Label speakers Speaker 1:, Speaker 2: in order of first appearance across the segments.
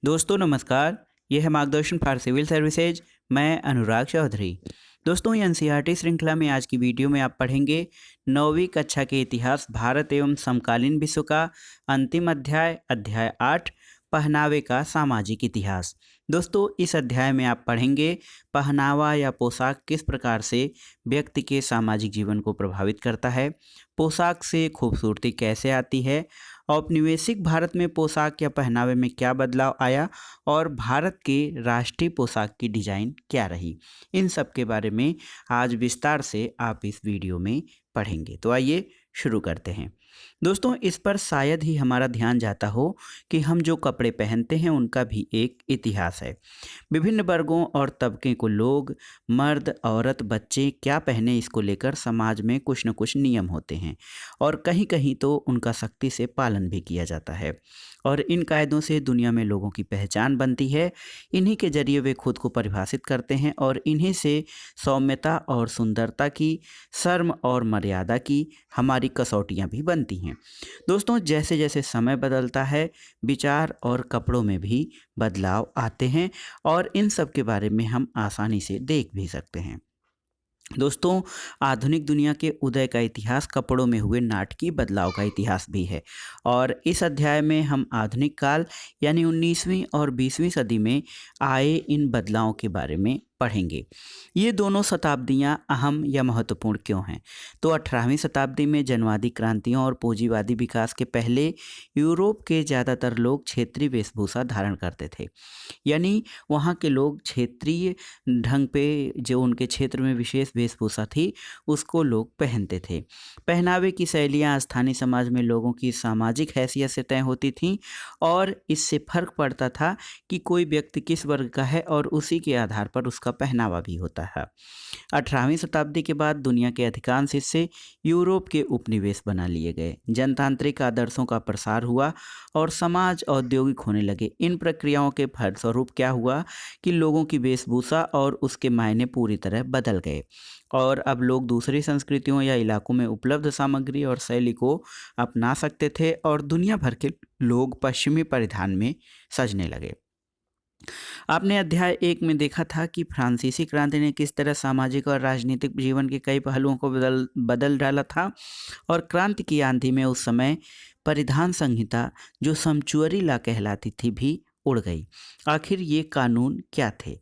Speaker 1: दोस्तों नमस्कार। ये है मार्गदर्शन फॉर सिविल सर्विसेज। मैं अनुराग चौधरी। दोस्तों ये एनसीईआरटी श्रृंखला में आज की वीडियो में आप पढ़ेंगे 9वीं कक्षा के इतिहास भारत एवं समकालीन विश्व का अंतिम अध्याय अध्याय 8 पहनावे का सामाजिक इतिहास। दोस्तों इस अध्याय में आप पढ़ेंगे पहनावा या पोशाक किस प्रकार से व्यक्ति के सामाजिक जीवन को प्रभावित करता है, पोशाक से खूबसूरती कैसे आती है, औपनिवेशिक भारत में पोशाक या पहनावे में क्या बदलाव आया और भारत के राष्ट्रीय पोशाक की डिजाइन क्या रही। इन सब के बारे में आज विस्तार से आप इस वीडियो में पढ़ेंगे। तो आइए शुरू करते हैं। दोस्तों इस पर शायद ही हमारा ध्यान जाता हो कि हम जो कपड़े पहनते हैं उनका भी एक इतिहास है। विभिन्न वर्गों और तबके को लोग, मर्द, औरत, बच्चे क्या पहने इसको लेकर समाज में कुछ न कुछ नियम होते हैं और कहीं कहीं तो उनका सख्ती से पालन भी किया जाता है और इन कायदों से दुनिया में लोगों की पहचान बनती है। इन्हीं के जरिए वे खुद को परिभाषित करते हैं और इन्हीं से सौम्यता और सुंदरता की, शर्म और मर्यादा की हमारी कसौटियाँ भी बनती हैं। दोस्तों जैसे जैसे समय बदलता है विचार और कपड़ों में भी बदलाव आते हैं और इन सब के बारे में हम आसानी से देख भी सकते हैं। दोस्तों आधुनिक दुनिया के उदय का इतिहास कपड़ों में हुए नाटकीय बदलाव का इतिहास भी है और इस अध्याय में हम आधुनिक काल यानी 19वीं और 20वीं सदी में आए इन बदलावों के बारे में पढ़ेंगे। ये दोनों शताब्दियां अहम या महत्वपूर्ण क्यों हैं? तो 18वीं शताब्दी में जनवादी क्रांतियों और पूंजीवादी विकास के पहले यूरोप के ज़्यादातर लोग क्षेत्रीय वेशभूषा धारण करते थे, यानी वहाँ के लोग क्षेत्रीय ढंग पे जो उनके क्षेत्र में विशेष वेशभूषा थी उसको लोग पहनते थे। पहनावे की शैलियाँ स्थानीय समाज में लोगों की सामाजिक हैसियत से तय होती थीं और इससे फर्क पड़ता था कि कोई व्यक्ति किस वर्ग का है और उसी के आधार पर उसका पहनावा भी होता है। 18वीं शताब्दी के बाद दुनिया के अधिकांश हिस्से यूरोप के उपनिवेश बना लिए गए, जनतांत्रिक आदर्शों का प्रसार हुआ और समाज औद्योगिक होने लगे। इन प्रक्रियाओं के फलस्वरूप क्या हुआ कि लोगों की वेशभूषा और उसके मायने पूरी तरह बदल गए और अब लोग दूसरी संस्कृतियों या इलाकों में उपलब्ध सामग्री और शैली को अपना सकते थे और दुनिया भर के लोग पश्चिमी परिधान में सजने लगे। आपने अध्याय 1 में देखा था कि फ्रांसीसी क्रांति ने किस तरह सामाजिक और राजनीतिक जीवन के कई पहलुओं को बदल बदल डाला था और क्रांति की आंधी में उस समय परिधान संहिता जो समचुअरी ला कहलाती थी भी उड़ गई। आखिर ये कानून क्या थे?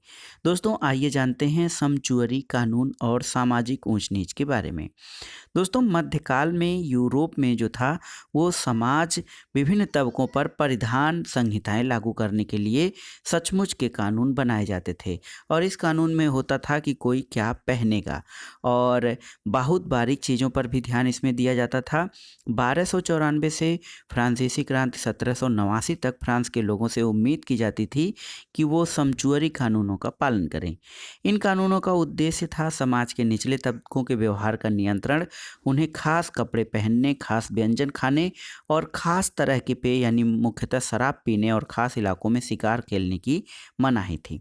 Speaker 1: दोस्तों आइए जानते हैं समचुअरी कानून और सामाजिक ऊंच नीच के बारे में। दोस्तों मध्यकाल में यूरोप में जो था वो समाज विभिन्न तबकों पर परिधान संहिताएं लागू करने के लिए सचमुच के कानून बनाए जाते थे और इस कानून में होता था कि कोई क्या पहनेगा और बहुत बारीक चीज़ों पर भी ध्यान इसमें दिया जाता था। 1294 से फ्रांसीसी क्रांति 1789 तक फ्रांस के लोगों से उम्मीद की जाती थी कि वो समचुअरी कानूनों का पालन करें। इन कानूनों का उद्देश्य था समाज के निचले तबकों के व्यवहार का नियंत्रण, उन्हें खास कपड़े पहनने, खास व्यंजन खाने और खास तरह के पेय यानी मुख्यतः शराब पीने और खास इलाकों में शिकार खेलने की मनाही थी।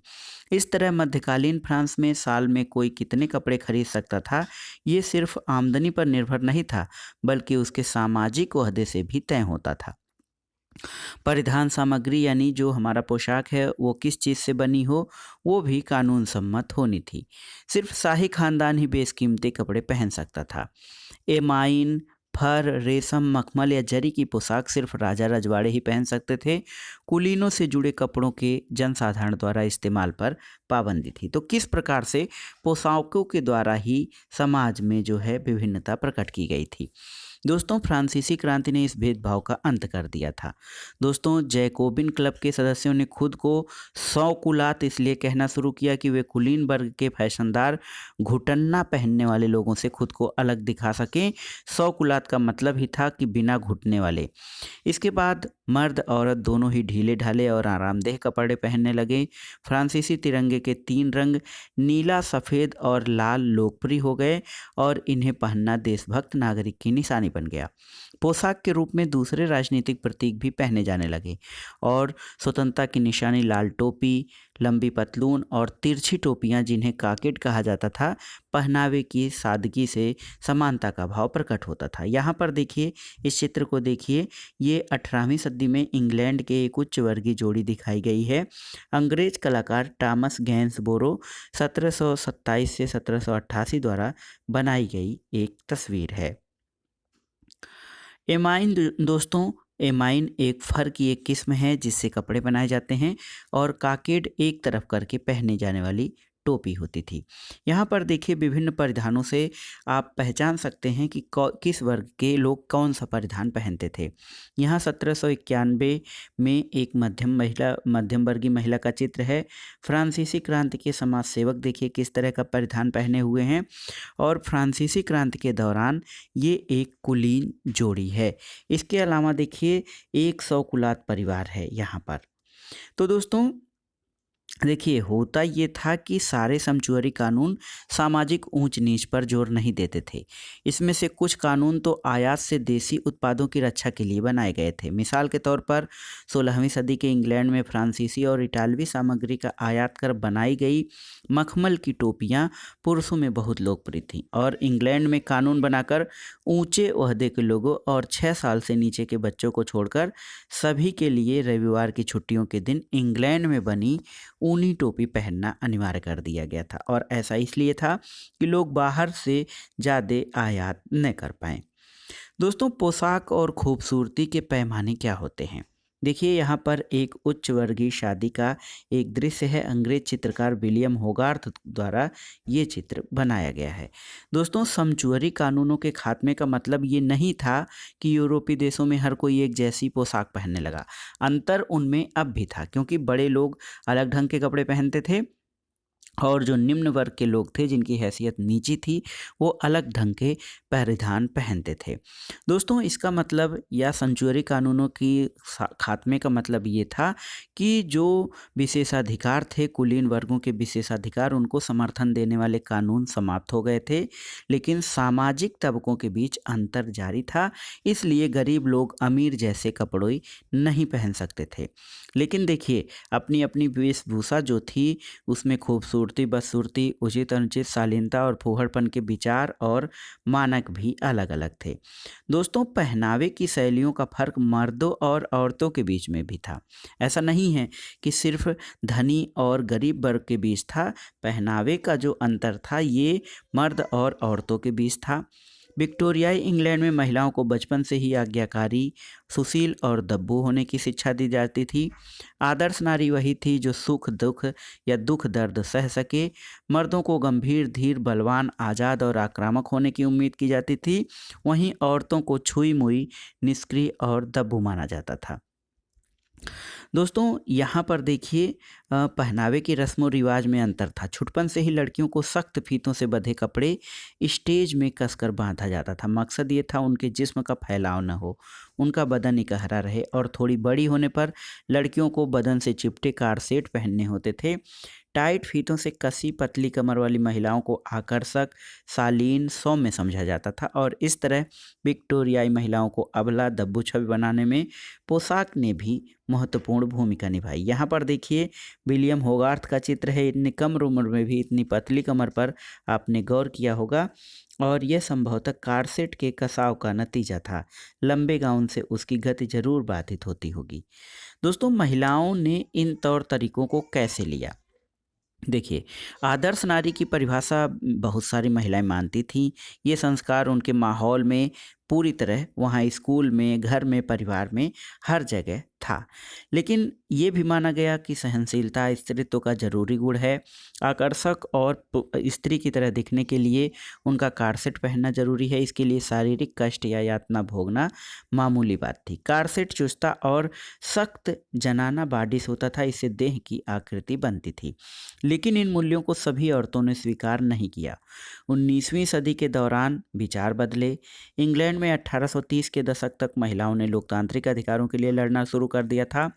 Speaker 1: इस तरह मध्यकालीन फ्रांस में साल में कोई कितने कपड़े खरीद सकता था ये सिर्फ आमदनी पर निर्भर नहीं था बल्कि उसके सामाजिक ओहदे से भी तय होता था। परिधान सामग्री यानी जो हमारा पोशाक है वो किस चीज़ से बनी हो वो भी कानून सम्मत होनी थी। सिर्फ शाही खानदान ही बेशकीमती कपड़े पहन सकता था। एमाइन, फर, रेशम, मखमल या जरी की पोशाक सिर्फ राजा रजवाड़े ही पहन सकते थे। कुलीनों से जुड़े कपड़ों के जनसाधारण द्वारा इस्तेमाल पर पाबंदी थी। तो किस प्रकार से पोशाकों के द्वारा ही समाज में जो है विभिन्नता प्रकट की गई थी। दोस्तों फ्रांसीसी क्रांति ने इस भेदभाव का अंत कर दिया था। दोस्तों जैकोबिन क्लब के सदस्यों ने खुद को शौकुलात इसलिए कहना शुरू किया कि वे कुलीन वर्ग के फैशनदार घुटन्ना पहनने वाले लोगों से खुद को अलग दिखा सकें। शौकुलात का मतलब ही था कि बिना घुटने वाले। इसके बाद मर्द औरत दोनों ही ढीले ढाले और आरामदेह कपड़े पहनने लगे। फ्रांसीसी तिरंगे के 3 रंग नीला, सफ़ेद और लाल लोकप्रिय हो गए और इन्हें पहनना देशभक्त नागरिक की निशानी बन गया। पोशाक के रूप में दूसरे राजनीतिक प्रतीक भी पहने जाने लगे और स्वतंत्रता की निशानी लाल टोपी, लंबी पतलून और तिरछी टोपियां जिन्हें काकेट कहा जाता था, पहनावे की सादगी से समानता का भाव प्रकट होता था। यहाँ पर देखिए, इस चित्र को देखिए, ये 18वीं सदी में इंग्लैंड के एक उच्च वर्गीय जोड़ी दिखाई गई है। अंग्रेज कलाकार टॉमस गैंसबोरो 1727 से 1788 द्वारा बनाई गई एक तस्वीर है। एमाइन दोस्तों, एमाइन एक फर की एक किस्म है जिससे कपड़े बनाए जाते हैं और काकेड एक तरफ करके पहने जाने वाली टोपी होती थी। यहाँ पर देखिए, विभिन्न परिधानों से आप पहचान सकते हैं कि किस वर्ग के लोग कौन सा परिधान पहनते थे। यहाँ 1791 में एक मध्यम वर्गीय महिला का चित्र है। फ्रांसीसी क्रांति के समाज सेवक देखिए किस तरह का परिधान पहने हुए हैं और फ्रांसीसी क्रांति के दौरान ये एक कुलीन जोड़ी है। इसके अलावा देखिए, एक सौकुलात परिवार है यहाँ पर। तो दोस्तों देखिए, होता ये था कि सारे समझौरी कानून सामाजिक ऊंच नीच पर जोर नहीं देते थे। इसमें से कुछ कानून तो आयात से देसी उत्पादों की रक्षा के लिए बनाए गए थे। मिसाल के तौर पर 16वीं सदी के इंग्लैंड में फ्रांसीसी और इटालवी सामग्री का आयात कर बनाई गई मखमल की टोपियां पुरुषों में बहुत लोकप्रिय थीं और इंग्लैंड में कानून बनाकर ऊंचे ओहदे के लोगों और 6 साल से नीचे के बच्चों को छोड़कर सभी के लिए रविवार की छुट्टियों के दिन इंग्लैंड में बनी ऊनी टोपी पहनना अनिवार्य कर दिया गया था और ऐसा इसलिए था कि लोग बाहर से ज़्यादा आयात न कर पाएं। दोस्तों, पोशाक और खूबसूरती के पैमाने क्या होते हैं? देखिए, यहाँ पर एक उच्च वर्गीय शादी का एक दृश्य है। अंग्रेज चित्रकार विलियम होगार्थ द्वारा ये चित्र बनाया गया है। दोस्तों, समझौरी कानूनों के खात्मे का मतलब ये नहीं था कि यूरोपीय देशों में हर कोई एक जैसी पोशाक पहनने लगा। अंतर उनमें अब भी था, क्योंकि बड़े लोग अलग ढंग के कपड़े पहनते थे और जो निम्न वर्ग के लोग थे, जिनकी हैसियत नीची थी, वो अलग ढंग के परिधान पहनते थे। दोस्तों, इसका मतलब या संचुअरी कानूनों की खात्मे का मतलब ये था कि जो विशेषाधिकार थे, कुलीन वर्गों के विशेषाधिकार, उनको समर्थन देने वाले कानून समाप्त हो गए थे, लेकिन सामाजिक तबकों के बीच अंतर जारी था। इसलिए गरीब लोग अमीर जैसे कपड़े नहीं पहन सकते थे। लेकिन देखिए, अपनी अपनी वेशभूषा जो थी, उसमें खूबसूरती, बदसूरती, उचित अनुचित, शालीनता और फूहड़पन के विचार और मानक भी अलग अलग थे। दोस्तों, पहनावे की शैलियों का फर्क मर्दों और औरतों के बीच में भी था। ऐसा नहीं है कि सिर्फ धनी और गरीब वर्ग के बीच था। पहनावे का जो अंतर था, ये मर्द और औरतों के बीच था। विक्टोरियाई इंग्लैंड में महिलाओं को बचपन से ही आज्ञाकारी, सुशील और दब्बू होने की शिक्षा दी जाती थी। आदर्श नारी वही थी जो सुख दुख या दुख दर्द सह सके। मर्दों को गंभीर, धीर, बलवान, आज़ाद और आक्रामक होने की उम्मीद की जाती थी। वहीं औरतों को छुई मुई, निष्क्रिय और दब्बू माना जाता था। दोस्तों, यहाँ पर देखिए, पहनावे की रस्म व रिवाज में अंतर था। छुटपन से ही लड़कियों को सख्त फीतों से बंधे कपड़े स्टेज में कसकर बांधा जाता था। मकसद ये था उनके जिस्म का फैलाव न हो, उनका बदन इकहरा रहे। और थोड़ी बड़ी होने पर लड़कियों को बदन से चिपटे कार्सेट पहनने होते थे। टाइट फीतों से कसी पतली कमर वाली महिलाओं को आकर्षक, शालीन, सौम्य समझा जाता था और इस तरह विक्टोरियाई महिलाओं को अबला, दब्बू छवि बनाने में पोशाक ने भी महत्वपूर्ण भूमिका निभाई। यहाँ पर देखिए, विलियम होगार्थ का चित्र है। इतनी कम उम्र में भी इतनी पतली कमर पर आपने गौर किया होगा और यह संभवतः कार्सेट के कसाव का नतीजा था। लंबे गाउन से उसकी गति जरूर बाधित होती होगी। दोस्तों, महिलाओं ने इन तौर तरीकों को कैसे लिया? देखिए, आदर्श नारी की परिभाषा बहुत सारी महिलाएं मानती थीं। ये संस्कार उनके माहौल में पूरी तरह, वहाँ स्कूल में, घर में, परिवार में, हर जगह था। लेकिन ये भी माना गया कि सहनशीलता स्त्रीत्व का जरूरी गुण है। आकर्षक और स्त्री की तरह दिखने के लिए उनका कार्सेट पहनना जरूरी है। इसके लिए शारीरिक कष्ट या यातना भोगना मामूली बात थी। कार्सेट चुस्ता और सख्त जनाना बाडिश होता था, इससे देह की आकृति बनती थी। लेकिन इन मूल्यों को सभी औरतों ने स्वीकार नहीं किया। 19वीं सदी के दौरान विचार बदले। इंग्लैंड में 1830 के दशक तक महिलाओं ने लोकतांत्रिक अधिकारों के लिए लड़ना शुरू कर दिया था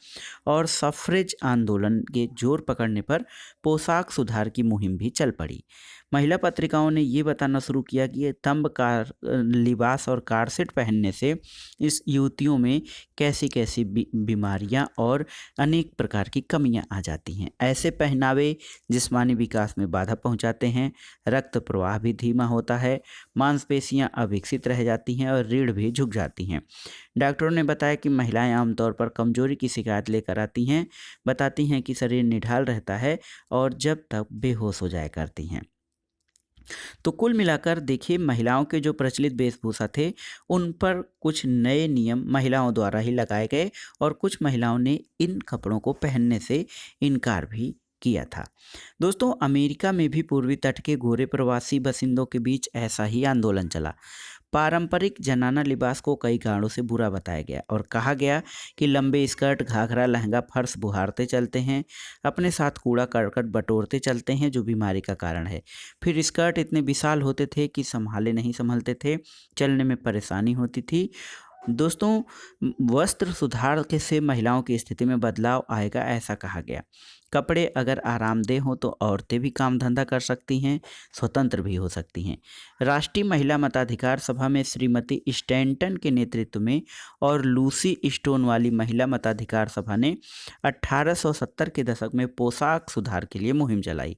Speaker 1: और सफ़्रेज आंदोलन के जोर पकड़ने पर पोशाक सुधार की मुहिम भी चल पड़ी। महिला पत्रिकाओं ने ये बताना शुरू किया कि ये तंब कार लिबास और कारसेट पहनने से इस युवतियों में कैसी कैसी बीमारियां और अनेक प्रकार की कमियां आ जाती हैं। ऐसे पहनावे जिस्मानी विकास में बाधा पहुंचाते हैं, रक्त प्रवाह भी धीमा होता है, मांसपेशियां अविकसित रह जाती हैं और रीढ़ भी झुक जाती हैं। डॉक्टरों ने बताया कि महिलाएं आमतौर पर कमजोरी की शिकायत लेकर आती हैं, बताती हैं कि शरीर निढाल रहता है और जब तक बेहोश हो जाया करती हैं। तो कुल मिलाकर देखिए, महिलाओं के जो प्रचलित वेशभूषा थे उन पर कुछ नए नियम महिलाओं द्वारा ही लगाए गए और कुछ महिलाओं ने इन कपड़ों को पहनने से इनकार भी किया था। दोस्तों, अमेरिका में भी पूर्वी तट के गोरे प्रवासी बसिंदों के बीच ऐसा ही आंदोलन चला। पारंपरिक जनाना लिबास को कई कारणों से बुरा बताया गया और कहा गया कि लंबे स्कर्ट, घाघरा, लहंगा फर्श बुहारते चलते हैं, अपने साथ कूड़ा करकट बटोरते चलते हैं, जो बीमारी का कारण है। फिर स्कर्ट इतने विशाल होते थे कि नहीं संभलते थे, चलने में परेशानी होती थी। दोस्तों, वस्त्र सुधार के से महिलाओं की स्थिति में बदलाव आएगा, ऐसा कहा गया। कपड़े अगर आरामदेह हो तो औरतें भी काम धंधा कर सकती हैं, स्वतंत्र भी हो सकती हैं। राष्ट्रीय महिला मताधिकार सभा में श्रीमती स्टैंटन के नेतृत्व में और लूसी स्टोन वाली महिला मताधिकार सभा ने 1870 के दशक में पोशाक सुधार के लिए मुहिम चलाई।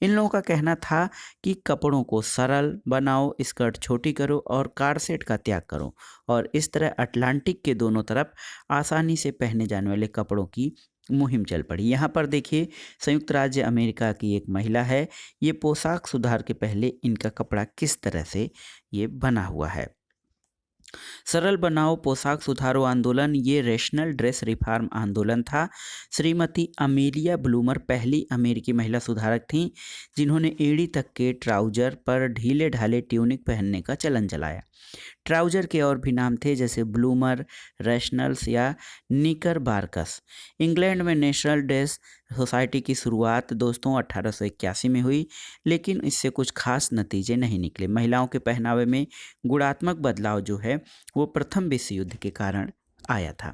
Speaker 1: इन लोगों का कहना था कि कपड़ों को सरल बनाओ, स्कर्ट छोटी करो और कारसेट का त्याग करो, और इस तरह अटलांटिक के दोनों तरफ आसानी से पहने जाने वाले कपड़ों की मुहिम चल पड़ी। यहाँ पर देखिए, संयुक्त राज्य अमेरिका की एक महिला है, ये पोशाक सुधार के पहले इनका कपड़ा किस तरह से ये बना हुआ है। सरल बनाओ पोशाक सुधारो आंदोलन, ये रेशनल ड्रेस रिफॉर्म आंदोलन था। श्रीमती अमेलिया ब्लूमर पहली अमेरिकी महिला सुधारक थीं जिन्होंने एड़ी तक के ट्राउजर पर ढीले ढाले ट्यूनिक पहनने का चलन चलाया। ट्राउजर के और भी नाम थे, जैसे ब्लूमर, रैशनल्स या निकर बारकस। इंग्लैंड में नेशनल ड्रेस सोसाइटी की शुरुआत दोस्तों 1881 में हुई, लेकिन इससे कुछ खास नतीजे नहीं निकले। महिलाओं के पहनावे में गुणात्मक बदलाव जो है वो प्रथम विश्व युद्ध के कारण आया था।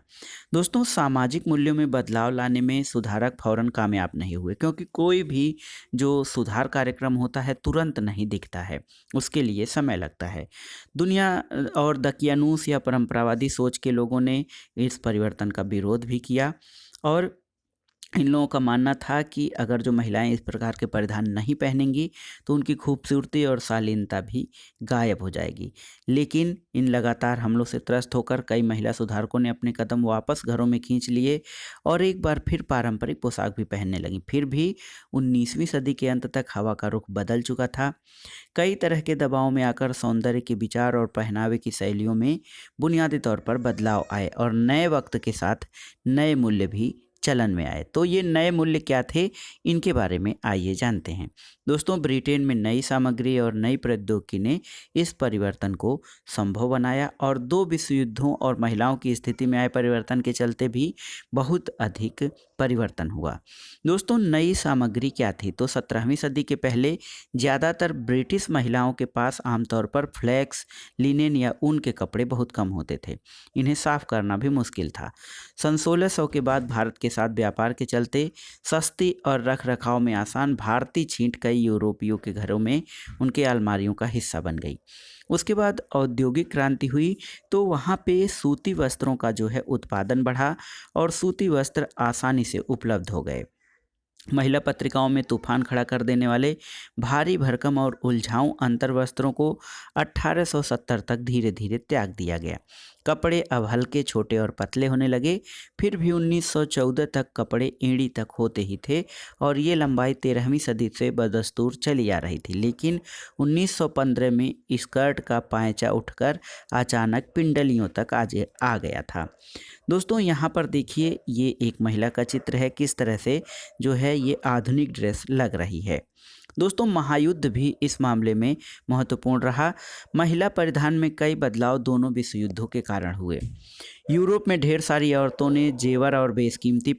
Speaker 1: दोस्तों, सामाजिक मूल्यों में बदलाव लाने में सुधारक फौरन कामयाब नहीं हुए, क्योंकि कोई भी जो सुधार कार्यक्रम होता है तुरंत नहीं दिखता है, उसके लिए समय लगता है। दुनिया और दकियानूस या परंपरावादी सोच के लोगों ने इस परिवर्तन का विरोध भी किया और इन लोगों का मानना था कि अगर जो महिलाएं इस प्रकार के परिधान नहीं पहनेंगी तो उनकी खूबसूरती और शालीनता भी गायब हो जाएगी। लेकिन इन लगातार हमलों से त्रस्त होकर कई महिला सुधारकों ने अपने कदम वापस घरों में खींच लिए और एक बार फिर पारंपरिक पोशाक भी पहनने लगी। फिर भी 19वीं सदी के अंत तक हवा का रुख बदल चुका था। कई तरह के दबाव में आकर सौंदर्य के विचार और पहनावे की शैलियों में बुनियादी तौर पर बदलाव आए और नए वक्त के साथ नए मूल्य भी चलन में आए। तो ये नए मूल्य क्या थे, इनके बारे में आइए जानते हैं। दोस्तों, ब्रिटेन में नई सामग्री और नई प्रौद्योगिकी ने इस परिवर्तन को संभव बनाया और 2 विश्व युद्धों और महिलाओं की स्थिति में आए परिवर्तन के चलते भी बहुत अधिक परिवर्तन हुआ। दोस्तों, नई सामग्री क्या थी? तो 17वीं सदी के पहले ज़्यादातर ब्रिटिश महिलाओं के पास आमतौर पर फ्लैक्स, लिनेन या ऊन के कपड़े बहुत कम होते थे। इन्हें साफ करना भी मुश्किल था। सन 1600 के बाद भारत के साथ व्यापार के चलते सस्ती और रख रखाव में आसान भारतीय छींट कई यूरोपियों के घरों में उनके अलमारियों का हिस्सा बन गई। उसके बाद औद्योगिक क्रांति हुई तो वहाँ पे सूती वस्त्रों का जो है उत्पादन बढ़ा और सूती वस्त्र आसानी से उपलब्ध हो गए। महिला पत्रिकाओं में तूफान खड़ा कर देने वाले भारी भरकम और उलझाऊ अंतर वस्त्रों को 1870 तक धीरे धीरे त्याग दिया गया। कपड़े अब हल्के, छोटे और पतले होने लगे। फिर भी 1914 तक कपड़े एड़ी तक होते ही थे और ये लंबाई 13वीं सदी से बदस्तूर चली आ रही थी। लेकिन 1915 में स्कर्ट का पायचा उठकर अचानक पिंडलियों तक आ गया था। दोस्तों, यहाँ पर देखिए, ये एक महिला का चित्र है, किस तरह से जो है ये आधुनिक ड्रेस लग रही है। दोस्तों महायुद्ध भी इस मामले में महत्वपूर्ण रहा। महिला परिधान में कई बदलाव दोनों विश्व युद्धों के कारण हुए। यूरोप में ढेर सारी औरतों ने जेवर और बेशकीमती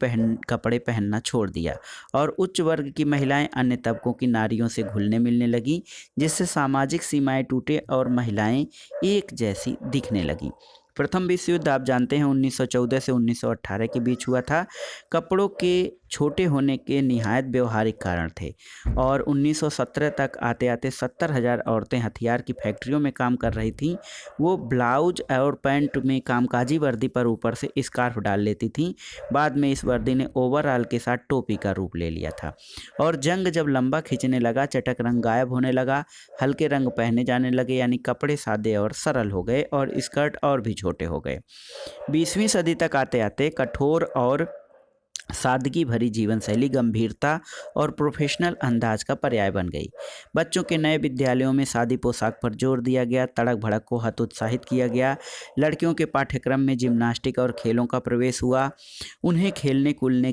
Speaker 1: कपड़े पहनना छोड़ दिया और उच्च वर्ग की महिलाएं अन्य तबकों की नारियों से घुलने मिलने लगीं, जिससे सामाजिक सीमाएं टूटे और महिलाएं एक जैसी दिखने लगीं। प्रथम विश्व युद्ध आप जानते हैं 1914 से 1918 के बीच हुआ था। कपड़ों के छोटे होने के निहायत व्यवहारिक कारण थे और 1917 तक आते आते 70,000 औरतें हथियार की फैक्ट्रियों में काम कर रही थीं। वो ब्लाउज और पैंट में कामकाजी वर्दी पर ऊपर से स्कार्फ डाल लेती थीं। बाद में इस वर्दी ने ओवरऑल के साथ टोपी का रूप ले लिया था और जंग जब लंबा खींचने लगा, चटक रंग गायब होने लगा, हल्के रंग पहने जाने लगे, यानी कपड़े सादे और सरल हो गए और स्कर्ट और भी छोटे हो गए। 20वीं सदी तक आते आते कठोर और सादगी भरी जीवन शैली गंभीरता और प्रोफेशनल अंदाज का पर्याय बन गई। बच्चों के नए विद्यालयों में सादी पोशाक पर जोर दिया गया, तड़क भड़क को हतोत्साहित किया गया। लड़कियों के पाठ्यक्रम में जिम्नास्टिक और खेलों का प्रवेश हुआ। उन्हें खेलने कूदने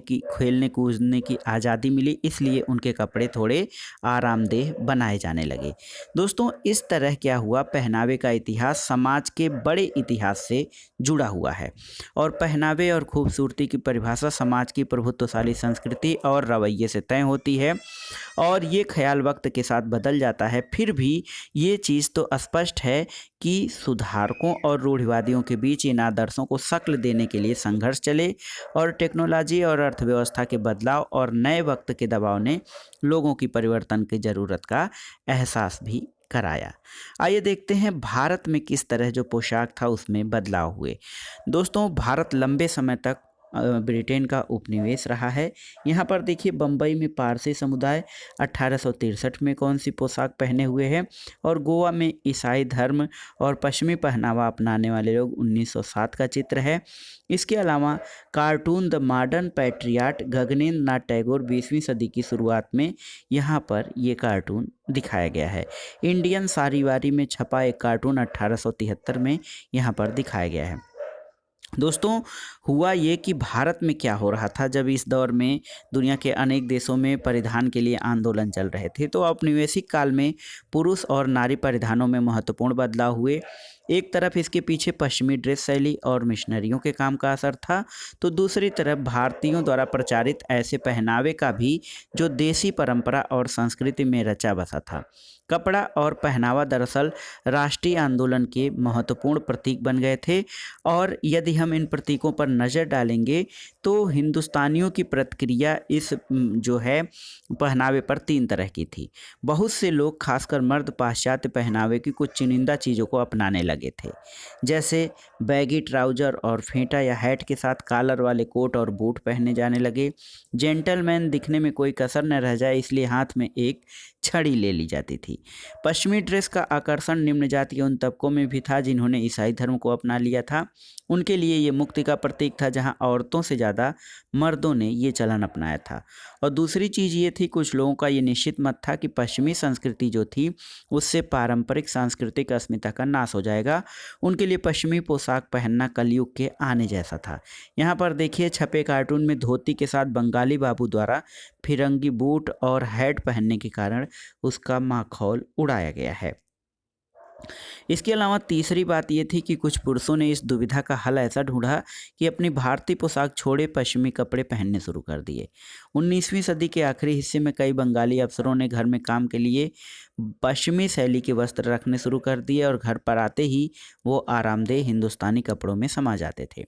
Speaker 1: की आज़ादी मिली, इसलिए उनके कपड़े थोड़े आरामदेह बनाए जाने लगे। दोस्तों इस तरह क्या हुआ, पहनावे का इतिहास समाज के बड़े इतिहास से जुड़ा हुआ है और पहनावे और खूबसूरती की परिभाषा समाज की प्रभुत्वशाली संस्कृति और रवैये से तय होती है और ये ख्याल वक्त के साथ बदल जाता है। फिर भी ये चीज़ तो स्पष्ट है कि सुधारकों और रूढ़िवादियों के बीच इन आदर्शों को शक्ल देने के लिए संघर्ष चले और टेक्नोलॉजी और अर्थव्यवस्था के बदलाव और नए वक्त के दबाव ने लोगों की परिवर्तन की ज़रूरत का एहसास भी कराया। आइए देखते हैं भारत में किस तरह जो पोशाक था उसमें बदलाव हुए। दोस्तों भारत लंबे समय तक ब्रिटेन का उपनिवेश रहा है। यहाँ पर देखिए बम्बई में पारसी समुदाय 1863 में कौन सी पोशाक पहने हुए हैं और गोवा में ईसाई धर्म और पश्चिमी पहनावा अपनाने वाले लोग 1907 का चित्र है। इसके अलावा cartoon the modern patriot Gaganendranath Tagore 20वीं सदी की शुरुआत में यहाँ पर ये कार्टून दिखाया गया है। इंडियन सारीवारी में छपा एक कार्टून 1873 में यहाँ पर दिखाया गया है। दोस्तों हुआ ये कि भारत में क्या हो रहा था जब इस दौर में दुनिया के अनेक देशों में परिधान के लिए आंदोलन चल रहे थे, तो औपनिवेशिक काल में पुरुष और नारी परिधानों में महत्वपूर्ण बदलाव हुए। एक तरफ इसके पीछे पश्चिमी ड्रेस शैली और मिशनरियों के काम का असर था, तो दूसरी तरफ भारतीयों द्वारा प्रचारित ऐसे पहनावे का भी जो देसी परंपरा और संस्कृति में रचा बसा था। कपड़ा और पहनावा दरअसल राष्ट्रीय आंदोलन के महत्वपूर्ण प्रतीक बन गए थे और यदि हम इन प्रतीकों पर नज़र डालेंगे तो हिंदुस्तानियों की प्रतिक्रिया इस जो है पहनावे पर 3 तरह की थी। बहुत से लोग खासकर मर्द पाश्चात्य पहनावे की कुछ चुनिंदा चीज़ों को अपनाने लगे थे, जैसे बैगी ट्राउज़र और फेंटा या हैट के साथ कॉलर वाले कोट और बूट पहने जाने लगे। जेंटलमैन दिखने में कोई कसर न रह जाए इसलिए हाथ में एक छड़ी ले ली जाती थी। पश्चिमी ड्रेस का आकर्षण निम्न जाति के उन तबकों में भी था जिन्होंने ईसाई धर्म को अपना लिया था। उनके लिए ये मुक्ति का प्रतीक था, जहां औरतों से ज़्यादा मर्दों ने ये चलन अपनाया था। और दूसरी चीज़ ये थी, कुछ लोगों का ये निश्चित मत था कि पश्चिमी संस्कृति जो थी उससे पारंपरिक सांस्कृतिक अस्मिता का नाश हो जाएगा। उनके लिए पश्चिमी पोशाक पहनना कलयुग के आने जैसा था। यहाँ पर देखिए छपे कार्टून में धोती के साथ बंगाली बाबू द्वारा फिरंगी बूट और हैट पहनने के कारण उसका माखौल उड़ाया गया है। इसके अलावा तीसरी बात यह थी कि कुछ पुरुषों ने इस दुविधा का हल ऐसा ढूंढा कि अपनी भारतीय पोशाक छोड़े पश्चिमी कपड़े पहनने शुरू कर दिए। 19वीं सदी के आखिरी हिस्से में कई बंगाली अफसरों ने घर में काम के लिए पश्चिमी शैली के वस्त्र रखने शुरू कर दिए और घर पर आते ही वो आरामदेह हिंदुस्तानी कपड़ों में समा जाते थे।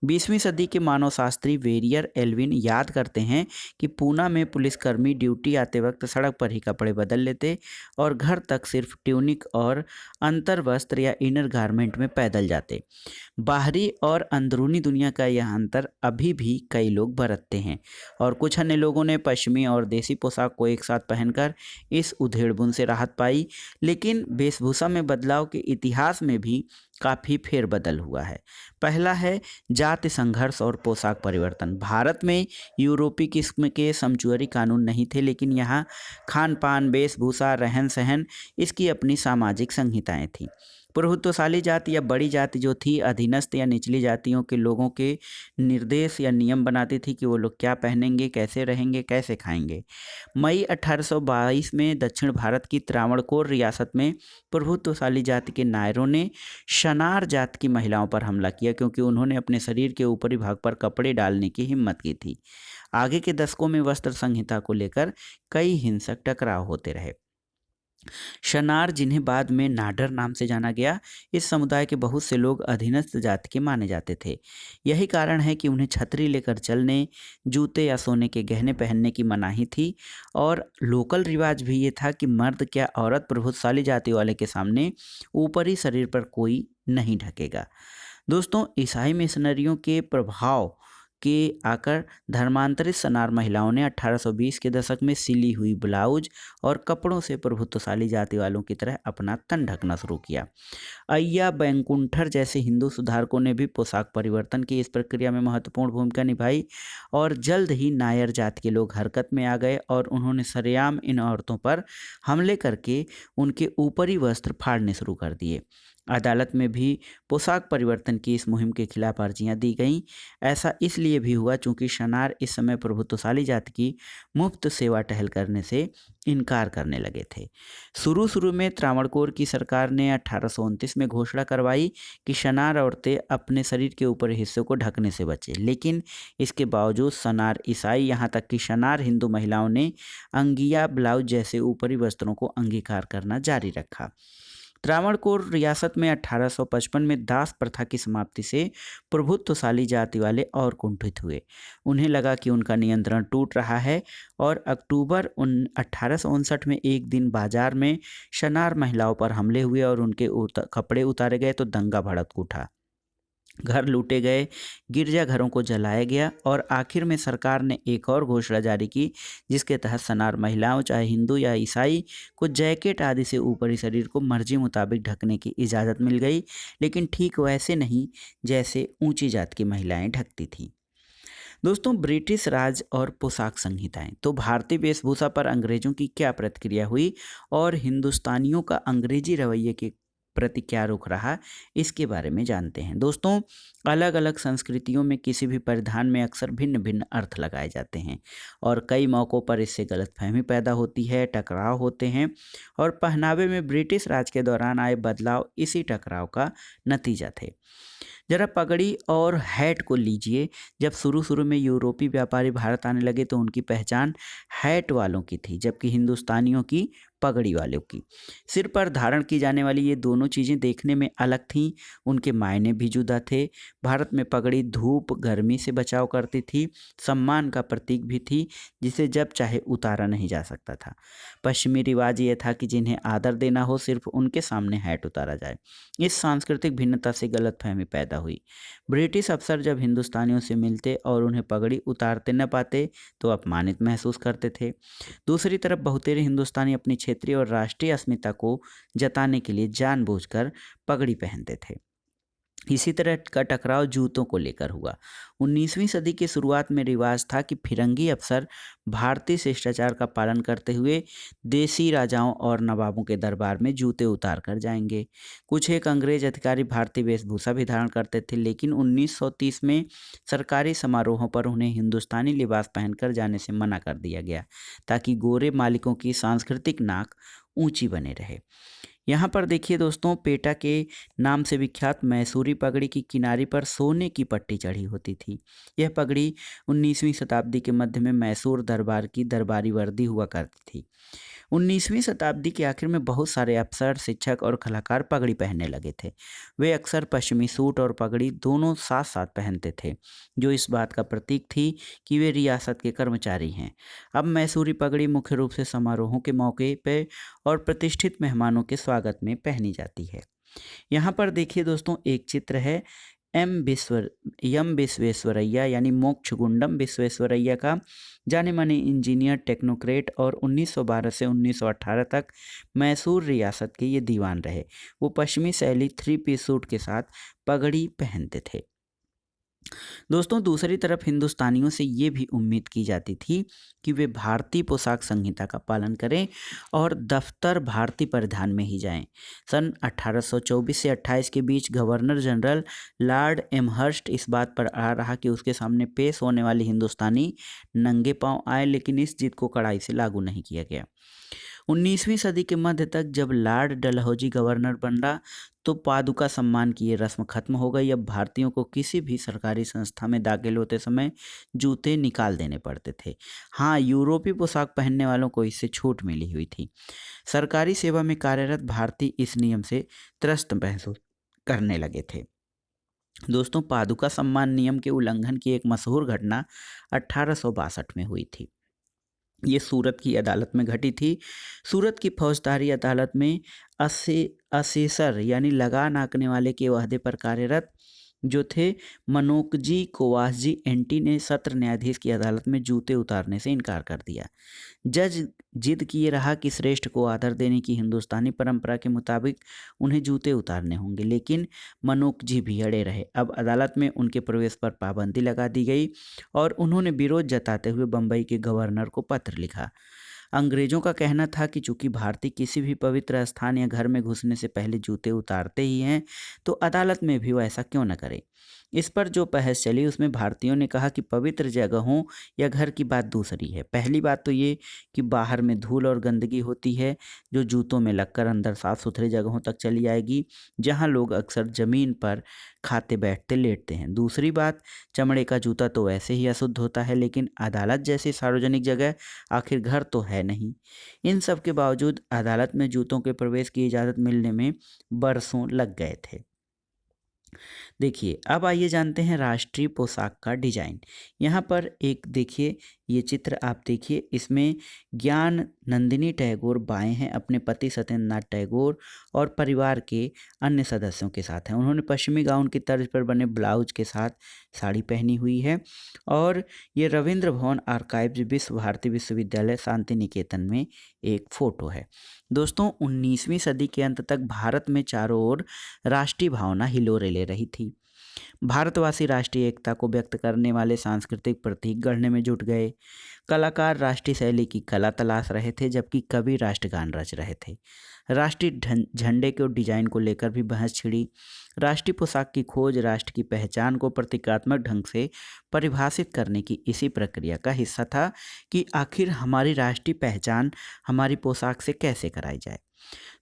Speaker 1: 20वीं सदी के मानवशास्त्री वेरियर एल्विन याद करते हैं कि पूना में पुलिसकर्मी ड्यूटी आते वक्त सड़क पर ही कपड़े बदल लेते और घर तक सिर्फ ट्यूनिक और अंतर वस्त्र या इनर गारमेंट में पैदल जाते। बाहरी और अंदरूनी दुनिया का यह अंतर अभी भी कई लोग बरतते हैं और कुछ अन्य लोगों ने पश्चिमी और देसी पोशाक को एक साथ पहनकर इस उधेड़बुन से राहत पाई। लेकिन वेशभूषा में बदलाव के इतिहास में भी काफ़ी फेरबदल हुआ है। पहला है जाति संघर्ष और पोशाक परिवर्तन। भारत में यूरोपीय किस्म के समचुअरी कानून नहीं थे, लेकिन यहाँ खान पान, वेशभूषा, रहन सहन इसकी अपनी सामाजिक संहिताएं थीं। प्रभुत्वशाली जाति या बड़ी जाति जो थी अधीनस्थ या निचली जातियों के लोगों के निर्देश या नियम बनाती थी कि वो लोग क्या पहनेंगे, कैसे रहेंगे, कैसे खाएंगे। मई 1822 में दक्षिण भारत की त्रावणकोर रियासत में प्रभुत्वशाली जाति के नायरों ने शनार जात की महिलाओं पर हमला किया, क्योंकि उन्होंने अपने शरीर के ऊपरी भाग पर कपड़े डालने की हिम्मत की थी। आगे के दशकों में वस्त्र संहिता को लेकर कई हिंसक टकराव होते रहे। शनार, जिन्हें बाद में नाडर नाम से जाना गया, इस समुदाय के बहुत से लोग अधीनस्थ जाति के माने जाते थे। यही कारण है कि उन्हें छतरी लेकर चलने, जूते या सोने के गहने पहनने की मनाही थी, और लोकल रिवाज भी ये था कि मर्द क्या औरत प्रभुत्वशाली जाति वाले के सामने ऊपरी शरीर पर कोई नहीं ढकेगा। दोस्तों, ईसाई मिशनरियों के प्रभाव के आकर धर्मांतरित शनार महिलाओं ने 1820 के दशक में सिली हुई ब्लाउज और कपड़ों से प्रभुत्वशाली जाति वालों की तरह अपना तन ढकना शुरू किया। अय्या बैंकुंठर जैसे हिंदू सुधारकों ने भी पोशाक परिवर्तन की इस प्रक्रिया में महत्वपूर्ण भूमिका निभाई, और जल्द ही नायर जाति के लोग हरकत में आ गए और उन्होंने सरेआम इन औरतों पर हमले करके उनके ऊपरी वस्त्र फाड़ने शुरू कर दिए। अदालत में भी पोशाक परिवर्तन की इस मुहिम के खिलाफ अर्जियां दी गईं। ऐसा इसलिए भी हुआ चूंकि शनार इस समय प्रभुत्वशाली जाति की मुफ्त सेवा टहल करने से इनकार करने लगे थे। शुरू में त्रावणकोर की सरकार ने 1829 में घोषणा करवाई कि शनार औरतें अपने शरीर के ऊपरी हिस्से को ढकने से बचें, लेकिन इसके बावजूद शनार ईसाई, यहाँ तक कि शनार हिंदू महिलाओं ने अंगिया, ब्लाउज जैसे ऊपरी वस्त्रों को अंगीकार करना जारी रखा। त्रावणकोर रियासत में 1855 में दास प्रथा की समाप्ति से प्रभुत्वशाली जाति वाले और कुंठित हुए। उन्हें लगा कि उनका नियंत्रण टूट रहा है, और अक्टूबर 1859 में एक दिन बाजार में शनार महिलाओं पर हमले हुए और उनके कपड़े उतारे गए तो दंगा भड़क उठा। घर लूटे गए, गिरजाघरों को जलाया गया, और आखिर में सरकार ने एक और घोषणा जारी की, जिसके तहत शनार महिलाओं, चाहे हिंदू या ईसाई, को जैकेट आदि से ऊपरी शरीर को मर्जी मुताबिक ढकने की इजाज़त मिल गई, लेकिन ठीक वैसे नहीं जैसे ऊंची जात की महिलाएं ढकती थीं। दोस्तों, ब्रिटिश राज और पोशाक संहिताएं। तो भारतीय वेशभूषा पर अंग्रेजों की क्या प्रतिक्रिया हुई और हिंदुस्तानियों का अंग्रेजी रवैये के प्रति क्या रुख रहा, इसके बारे में जानते हैं। दोस्तों, अलग अलग संस्कृतियों में किसी भी परिधान में अक्सर भिन्न भिन्न अर्थ लगाए जाते हैं, और कई मौक़ों पर इससे गलतफहमी पैदा होती है, टकराव होते हैं, और पहनावे में ब्रिटिश राज के दौरान आए बदलाव इसी टकराव का नतीजा थे। जरा पगड़ी और हैट को लीजिए। जब शुरू में यूरोपीय व्यापारी भारत आने लगे तो उनकी पहचान हैट वालों की थी, जबकि हिंदुस्तानियों की पगड़ी वालों की। सिर पर धारण की जाने वाली ये दोनों चीज़ें देखने में अलग थीं, उनके मायने भी जुदा थे। भारत में पगड़ी धूप गर्मी से बचाव करती थी, सम्मान का प्रतीक भी थी, जिसे जब चाहे उतारा नहीं जा सकता था। पश्चिमी रिवाज ये था कि जिन्हें आदर देना हो सिर्फ उनके सामने हैट उतारा जाए। इस सांस्कृतिक भिन्नता से गलतफहमी पैदा हुई। ब्रिटिश अफसर जब हिंदुस्तानियों से मिलते और उन्हें पगड़ी उतारते न पाते तो अपमानित महसूस करते थे। दूसरी तरफ बहुतेरे हिंदुस्तानी अपनी क्षेत्रीय और राष्ट्रीय अस्मिता को जताने के लिए जानबूझकर पगड़ी पहनते थे। इसी तरह का टकराव जूतों को लेकर हुआ। 19वीं सदी की शुरुआत में रिवाज था कि फिरंगी अफसर भारतीय शिष्टाचार का पालन करते हुए देसी राजाओं और नवाबों के दरबार में जूते उतार कर जाएंगे। कुछ एक अंग्रेज अधिकारी भारतीय वेशभूषा भी धारण करते थे, लेकिन 1930 में सरकारी समारोहों पर उन्हें हिंदुस्तानी लिबास पहनकर जाने से मना कर दिया गया, ताकि गोरे मालिकों की सांस्कृतिक नाक ऊंची बने रहे। यहाँ पर देखिए दोस्तों, पेटा के नाम से विख्यात मैसूरी पगड़ी की किनारी पर सोने की पट्टी चढ़ी होती थी। यह पगड़ी 19वीं शताब्दी के मध्य में मैसूर दरबार की दरबारी वर्दी हुआ करती थी। 19वीं शताब्दी के आखिर में बहुत सारे अफसर, शिक्षक और कलाकार पगड़ी पहनने लगे थे। वे अक्सर पश्चिमी सूट और पगड़ी दोनों साथ साथ पहनते थे, जो इस बात का प्रतीक थी कि वे रियासत के कर्मचारी हैं। अब मैसूरी पगड़ी मुख्य रूप से समारोहों के मौके पे और प्रतिष्ठित मेहमानों के स्वागत में पहनी जाती है। यहाँ पर देखिए दोस्तों, एक चित्र है एम विश्वेश्वरैया यानी मोक्षगुंडम विश्वेश्वरैया का, जाने माने इंजीनियर, टेक्नोक्रेट, और 1912 से 1918 तक मैसूर रियासत के ये दीवान रहे। वो पश्चिमी शैली 3 पीस सूट के साथ पगड़ी पहनते थे। दोस्तों दूसरी तरफ हिंदुस्तानियों से ये भी उम्मीद की जाती थी कि वे भारतीय पोशाक संहिता का पालन करें और दफ्तर भारतीय परिधान में ही जाएं। सन 1824 से 28 के बीच गवर्नर जनरल लॉर्ड एमहर्स्ट इस बात पर अड़ा रहा कि उसके सामने पेश होने वाले हिंदुस्तानी नंगे पांव आए, लेकिन इस जिद को कड़ाई से लागू नहीं किया गया। 19वीं सदी के मध्य तक जब लॉर्ड डलहौजी गवर्नर बना तो पादुका सम्मान की ये रस्म खत्म हो गई। अब भारतीयों को किसी भी सरकारी संस्था में दाखिल होते समय जूते निकाल देने पड़ते थे। हाँ, यूरोपीय पोशाक पहनने वालों को इससे छूट मिली हुई थी। सरकारी सेवा में कार्यरत भारतीय इस नियम से त्रस्त महसूस करने लगे थे। दोस्तों पादुका सम्मान नियम के उल्लंघन की एक मशहूर घटना 1862 में हुई थी। ये सूरत की अदालत में घटी थी। सूरत की फौजदारी अदालत में असेसर यानी लगान आंकने वाले के ओहदे पर कार्यरत जो थे मनोकजी कोवासजी एंटी ने सत्र न्यायाधीश की अदालत में जूते उतारने से इनकार कर दिया। जज जिद किए रहा कि श्रेष्ठ को आदर देने की हिंदुस्तानी परंपरा के मुताबिक उन्हें जूते उतारने होंगे, लेकिन मनोकजी भी अड़े रहे। अब अदालत में उनके प्रवेश पर पाबंदी लगा दी गई और उन्होंने विरोध जताते हुए बम्बई के गवर्नर को पत्र लिखा। अंग्रेजों का कहना था कि चूंकि भारतीय किसी भी पवित्र स्थान या घर में घुसने से पहले जूते उतारते ही हैं, तो अदालत में भी वो ऐसा क्यों न करे। इस पर जो बहस चली उसमें भारतीयों ने कहा कि पवित्र जगहों या घर की बात दूसरी है। पहली बात तो ये कि बाहर में धूल और गंदगी होती है जो जूतों में लगकर अंदर साफ सुथरे जगहों तक चली आएगी, जहाँ लोग अक्सर ज़मीन पर खाते बैठते लेटते हैं। दूसरी बात, चमड़े का जूता तो वैसे ही अशुद्ध होता है, लेकिन अदालत जैसी सार्वजनिक जगह आखिर घर तो है नहीं। इन सब के बावजूद अदालत में जूतों के प्रवेश की इजाज़त मिलने में बरसों लग गए थे। देखिए अब आइए जानते हैं राष्ट्रीय पोशाक का डिजाइन। यहाँ पर एक देखिए ये चित्र आप देखिए, इसमें ज्ञान नंदिनी टैगोर बाएं हैं, अपने पति सत्येंद्रनाथ टैगोर और परिवार के अन्य सदस्यों के साथ हैं। उन्होंने पश्चिमी गाउन की तर्ज पर बने ब्लाउज के साथ साड़ी पहनी हुई है और ये रविंद्र भवन आर्काइव्स विश्व भारती विश्वविद्यालय शांति निकेतन में एक फ़ोटो है। दोस्तों 19वीं सदी के अंत तक भारत में चारों ओर राष्ट्रीय भावना हिलोरे ले रही थी। भारतवासी राष्ट्रीय एकता को व्यक्त करने वाले सांस्कृतिक प्रतीक गढ़ने में जुट गए। कलाकार राष्ट्रीय शैली की कला तलाश रहे थे, जबकि कवि राष्ट्रगान रच रहे थे। राष्ट्रीय झंडे के डिजाइन को लेकर भी बहस छिड़ी। राष्ट्रीय पोशाक की खोज राष्ट्र की पहचान को प्रतीकात्मक ढंग से परिभाषित करने की इसी प्रक्रिया का हिस्सा था कि आखिर हमारी राष्ट्रीय पहचान हमारी पोशाक से कैसे कराई जाए।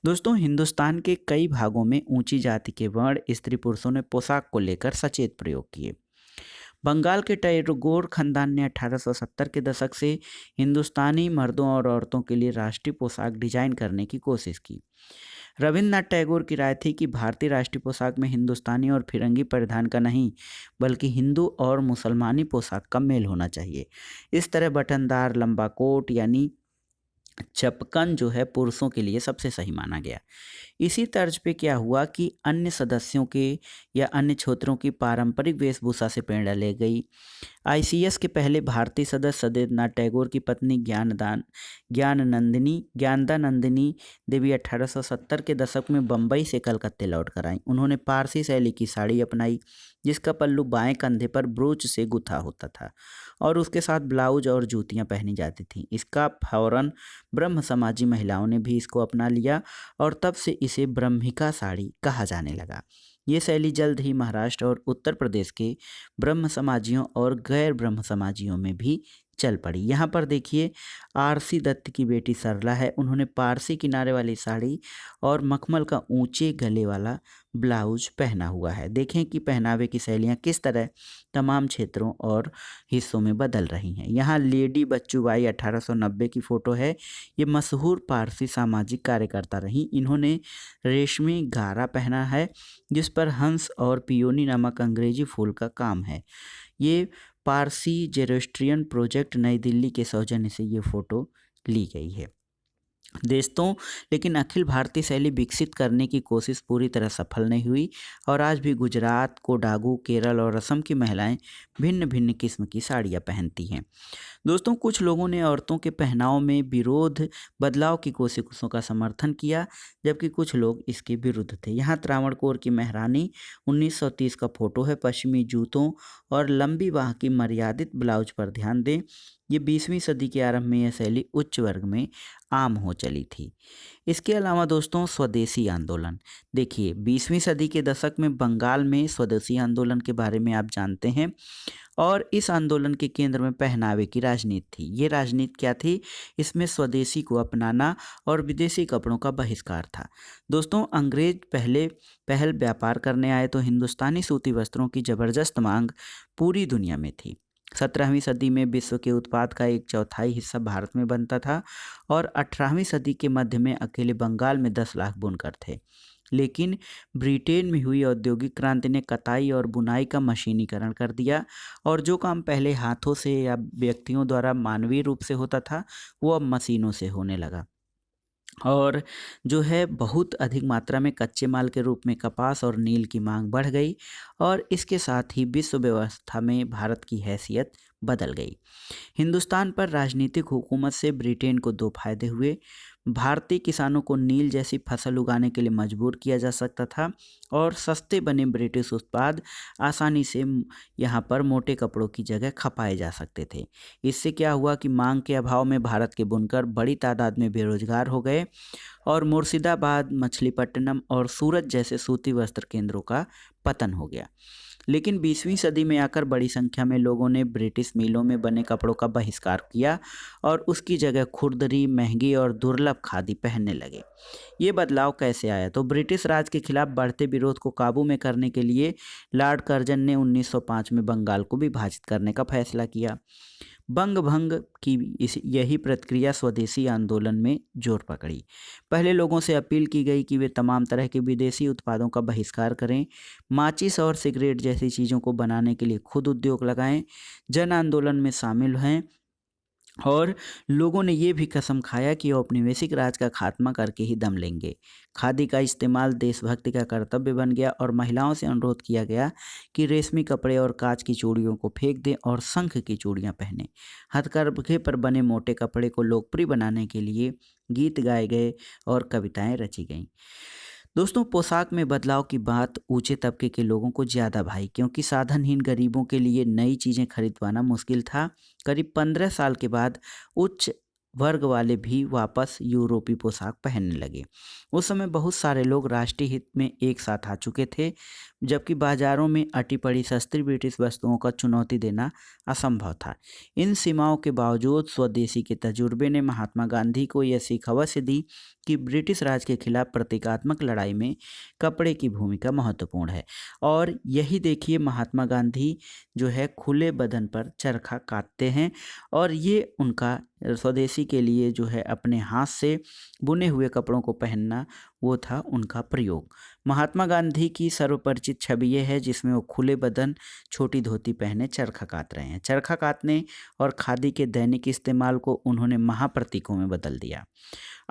Speaker 1: दोस्तों हिंदुस्तान के कई भागों में ऊंची जाति के वर्ण स्त्री पुरुषों ने पोशाक को लेकर सचेत प्रयोग किए। बंगाल के टैगोर खानदान ने 1870 के दशक से हिंदुस्तानी मर्दों और औरतों के लिए राष्ट्रीय पोशाक डिजाइन करने की कोशिश की। रविन्द्रनाथ टैगोर की राय थी कि भारतीय राष्ट्रीय पोशाक में हिंदुस्तानी और फिरंगी परिधान का नहीं, बल्कि हिंदू और मुसलमानी पोशाक का मेल होना चाहिए। इस तरह बटनदार लंबा कोट यानी चपकन जो है पुरुषों के लिए सबसे सही माना गया। इसी तर्ज पे क्या हुआ कि अन्य सदस्यों के या अन्य क्षेत्रों की पारंपरिक वेशभूषा से प्रेरणा ले गई। आईसीएस के पहले भारतीय सदस्य सत्येंद्रनाथ टैगोर की पत्नी ज्ञानदानंदिनी देवी 1870 के दशक में बम्बई से कलकत्ते लौट कर आई। उन्होंने पारसी शैली की साड़ी अपनाई, जिसका पल्लू बाएं कंधे पर ब्रोच से गुथा होता था और उसके साथ ब्लाउज और जूतियां पहनी जाती थीं। इसका फौरन ब्रह्म समाजी महिलाओं ने भी इसको अपना लिया और तब से इसे ब्रह्मिका साड़ी कहा जाने लगा। ये शैली जल्द ही महाराष्ट्र और उत्तर प्रदेश के ब्रह्म समाजियों और गैर ब्रह्म समाजियों में भी चल पड़ी। यहाँ पर देखिए आरसी दत्त की बेटी सरला है, उन्होंने पारसी किनारे वाली साड़ी और मखमल का ऊंचे गले वाला ब्लाउज पहना हुआ है। देखें कि पहनावे की शैलियाँ किस तरह तमाम क्षेत्रों और हिस्सों में बदल रही हैं। यहाँ लेडी बच्चूबाई 1890 की फ़ोटो है। ये मशहूर पारसी सामाजिक कार्यकर्ता रहीं। इन्होंने रेशमी गारा पहना है जिस पर हंस और पियोनी नामक अंग्रेजी फूल का काम है। ये पारसी जेरोस्ट्रियन प्रोजेक्ट नई दिल्ली के सौजन्य से ये फ़ोटो ली गई है। दोस्तों, लेकिन अखिल भारतीय शैली विकसित करने की कोशिश पूरी तरह सफल नहीं हुई और आज भी गुजरात, कोडागू, केरल और असम की महिलाएं भिन्न भिन्न किस्म की साड़ियाँ पहनती हैं। दोस्तों, कुछ लोगों ने औरतों के पहनाव में विरोध बदलाव की कोशिशों का समर्थन किया, जबकि कुछ लोग इसके विरुद्ध थे। यहाँ त्रावणकोर की महारानी 1930 का फोटो है। पश्चिमी जूतों और लंबी बाह की मर्यादित ब्लाउज पर ध्यान दें। ये 20वीं सदी के आरंभ में यह शैली उच्च वर्ग में आम हो चली थी। इसके अलावा दोस्तों, स्वदेशी आंदोलन देखिए, 20वीं सदी के दशक में बंगाल में स्वदेशी आंदोलन के बारे में आप जानते हैं और इस आंदोलन के केंद्र में पहनावे की राजनीति थी। ये राजनीति क्या थी? इसमें स्वदेशी को अपनाना और विदेशी कपड़ों का बहिष्कार था। दोस्तों, अंग्रेज पहल व्यापार करने आए तो हिंदुस्तानी सूती वस्त्रों की जबरदस्त मांग पूरी दुनिया में थी। 17वीं सदी में विश्व के उत्पाद का 1/4 हिस्सा भारत में बनता था और 18वीं सदी के मध्य में अकेले बंगाल में 10 लाख बुनकर थे। लेकिन ब्रिटेन में हुई औद्योगिक क्रांति ने कताई और बुनाई का मशीनीकरण कर दिया और जो काम पहले हाथों से या व्यक्तियों द्वारा मानवीय रूप से होता था, वो अब मशीनों से होने लगा। और जो है बहुत अधिक मात्रा में कच्चे माल के रूप में कपास और नील की मांग बढ़ गई और इसके साथ ही विश्व व्यवस्था में भारत की हैसियत बदल गई। हिंदुस्तान पर राजनीतिक हुकूमत से ब्रिटेन को दो फायदे हुए। भारतीय किसानों को नील जैसी फसल उगाने के लिए मजबूर किया जा सकता था और सस्ते बने ब्रिटिश उत्पाद आसानी से यहाँ पर मोटे कपड़ों की जगह खपाए जा सकते थे। इससे क्या हुआ कि मांग के अभाव में भारत के बुनकर बड़ी तादाद में बेरोजगार हो गए और मुर्शिदाबाद, मछलीपट्टनम और सूरत जैसे सूती वस्त्र केंद्रों का पतन हो गया। लेकिन 20वीं सदी में आकर बड़ी संख्या में लोगों ने ब्रिटिश मिलों में बने कपड़ों का बहिष्कार किया और उसकी जगह खुरदरी, महंगी और दुर्लभ खादी पहनने लगे। ये बदलाव कैसे आया? तो ब्रिटिश राज के खिलाफ बढ़ते विरोध को काबू में करने के लिए लॉर्ड कर्जन ने 1905 में बंगाल को विभाजित करने का फैसला किया। बंग भंग की यही प्रक्रिया स्वदेशी आंदोलन में जोर पकड़ी। पहले लोगों से अपील की गई कि वे तमाम तरह के विदेशी उत्पादों का बहिष्कार करें, माचिस और सिगरेट जैसी चीज़ों को बनाने के लिए खुद उद्योग लगाएं, जन आंदोलन में शामिल हैं और लोगों ने ये भी कसम खाया कि वो औपनिवेशिक राज का खात्मा करके ही दम लेंगे। खादी का इस्तेमाल देशभक्ति का कर्तव्य बन गया और महिलाओं से अनुरोध किया गया कि रेशमी कपड़े और कांच की चूड़ियों को फेंक दें और शंख की चूड़ियां पहनें। हथकरघे पर बने मोटे कपड़े को लोकप्रिय बनाने के लिए गीत गाए गए और कविताएं रची गईं। दोस्तों, पोशाक में बदलाव की बात ऊंचे तबके के लोगों को ज़्यादा भाई, क्योंकि साधनहीन गरीबों के लिए नई चीज़ें खरीदवाना मुश्किल था। करीब 15 साल के बाद उच्च वर्ग वाले भी वापस यूरोपीय पोशाक पहनने लगे। उस समय बहुत सारे लोग राष्ट्रीय हित में एक साथ आ चुके थे, जबकि बाजारों में अटी पड़ी सस्ती ब्रिटिश वस्तुओं का चुनौती देना असंभव था। इन सीमाओं के बावजूद स्वदेशी के तजुर्बे ने महात्मा गांधी को यह सीख अवश्य दी कि ब्रिटिश राज के खिलाफ प्रतीकात्मक लड़ाई में कपड़े की भूमिका महत्वपूर्ण है। और यही देखिए, महात्मा गांधी जो है खुले बदन पर चरखा काटते हैं और ये उनका स्वदेशी के लिए जो है अपने हाथ से बुने हुए कपड़ों को पहनना, वो था उनका प्रयोग। महात्मा गांधी की सर्वपरिचित छवि ये है जिसमें वो खुले बदन, छोटी धोती पहने चरखा काट रहे हैं। चरखा काटने और खादी के दैनिक इस्तेमाल को उन्होंने महाप्रतीकों में बदल दिया।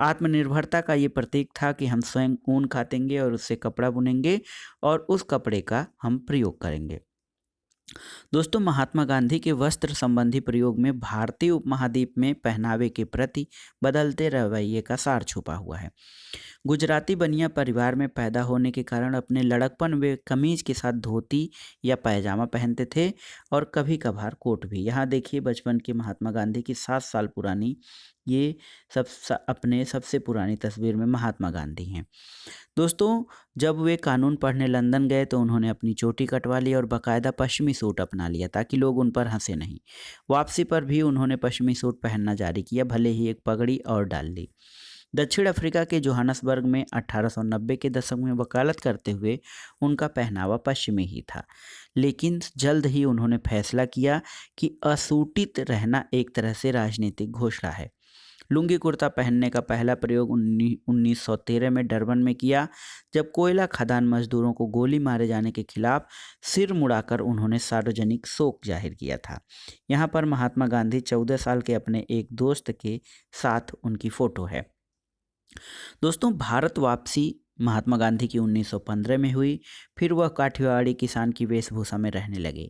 Speaker 1: आत्मनिर्भरता का ये प्रतीक था कि हम स्वयं ऊन काटेंगे और उससे कपड़ा बुनेंगे और उस कपड़े का हम प्रयोग करेंगे। दोस्तों, महात्मा गांधी के वस्त्र संबंधी प्रयोग में भारतीय उपमहाद्वीप में पहनावे के प्रति बदलते रवैये का सार छुपा हुआ है। गुजराती बनिया परिवार में पैदा होने के कारण अपने लड़कपन वे कमीज के साथ धोती या पैजामा पहनते थे और कभी कभार कोट भी। यहाँ देखिए, बचपन के महात्मा गांधी की 7 साल पुरानी ये अपने सबसे पुरानी तस्वीर में महात्मा गांधी हैं। दोस्तों, जब वे कानून पढ़ने लंदन गए तो उन्होंने अपनी चोटी कटवा ली और बाकायदा पश्चिमी सूट अपना लिया ताकि लोग उन पर हंसे नहीं। वापसी पर भी उन्होंने पश्चिमी सूट पहनना जारी किया, भले ही एक पगड़ी और डाल ली। दक्षिण अफ्रीका के जोहानसबर्ग में 1890 के दशक में वकालत करते हुए उनका पहनावा पश्चिमी ही था, लेकिन जल्द ही उन्होंने फैसला किया कि असूटित रहना एक तरह से राजनीतिक घोषणा है। लुंगी कुर्ता पहनने का पहला प्रयोग 1913 में डरबन में किया, जब कोयला खदान मजदूरों को गोली मारे जाने के खिलाफ सिर मुड़ाकर उन्होंने सार्वजनिक शोक जाहिर किया था। यहाँ पर महात्मा गांधी 14 साल के अपने एक दोस्त के साथ उनकी फ़ोटो है। दोस्तों, भारत वापसी महात्मा गांधी की 1915 में हुई। फिर वह काठियावाड़ी किसान की वेशभूषा में रहने लगे।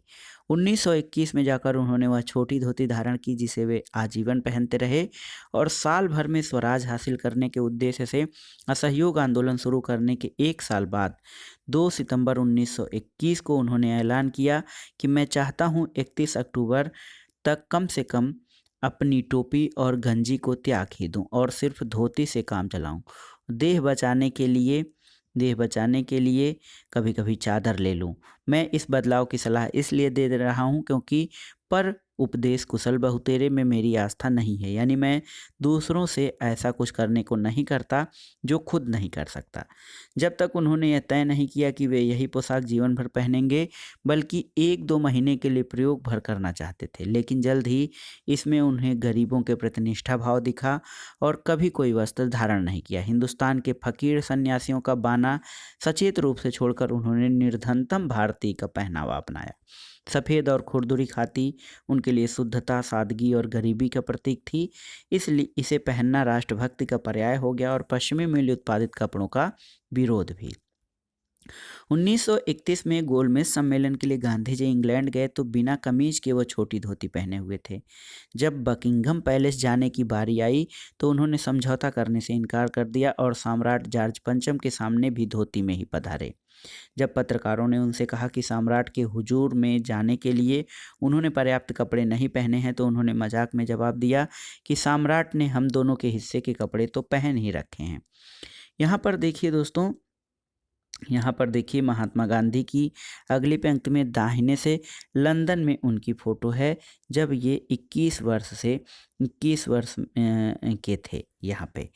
Speaker 1: 1921 में जाकर उन्होंने वह छोटी धोती धारण की जिसे वे आजीवन पहनते रहे, और साल भर में स्वराज हासिल करने के उद्देश्य से असहयोग आंदोलन शुरू करने के एक साल बाद 2 सितंबर 1921 को उन्होंने ऐलान किया कि मैं चाहता हूं 31 अक्टूबर तक कम से कम अपनी टोपी और गंजी को त्याग ही दूं और सिर्फ धोती से काम चलाऊं। देह बचाने के लिए देह बचाने के लिए कभी कभी चादर ले लूं। मैं इस बदलाव की सलाह इसलिए दे रहा हूं क्योंकि पर उपदेश कुशल बहुतेरे में मेरी आस्था नहीं है, यानी मैं दूसरों से ऐसा कुछ करने को नहीं करता जो खुद नहीं कर सकता। जब तक उन्होंने यह तय नहीं किया कि वे यही पोशाक जीवन भर पहनेंगे, बल्कि 1-2 महीने के लिए प्रयोग भर करना चाहते थे, लेकिन जल्द ही इसमें उन्हें गरीबों के प्रति निष्ठा भाव दिखा और कभी कोई वस्त्र धारण नहीं किया। हिंदुस्तान के फकीर सन्यासियों का बाना सचेत रूप से छोड़कर उन्होंने निर्धनतम भारतीय का पहनावा अपनाया। सफ़ेद और खुरदुरी खाती उनके लिए शुद्धता, सादगी और गरीबी का प्रतीक थी। इसलिए इसे पहनना राष्ट्रभक्ति का पर्याय हो गया और पश्चिमी मूल्य उत्पादित कपड़ों का विरोध भी। 1931 में गोलमेज सम्मेलन के लिए गांधी जी इंग्लैंड गए तो बिना कमीज के वो छोटी धोती पहने हुए थे। जब बकिंघम पैलेस जाने की बारी आई तो उन्होंने समझौता करने से इनकार कर दिया और सम्राट जॉर्ज पंचम के सामने भी धोती में ही पधारे। जब पत्रकारों ने उनसे कहा कि सम्राट के हुजूर में जाने के लिए उन्होंने पर्याप्त कपड़े नहीं पहने हैं, तो उन्होंने मजाक में जवाब दिया कि सम्राट ने हम दोनों के हिस्से के कपड़े तो पहन ही रखे हैं। यहाँ पर देखिए दोस्तों, यहाँ पर देखिए महात्मा गांधी की अगली पंक्ति में दाहिने से लंदन में उनकी फ़ोटो है जब ये 21 वर्ष के थे यहाँ पे,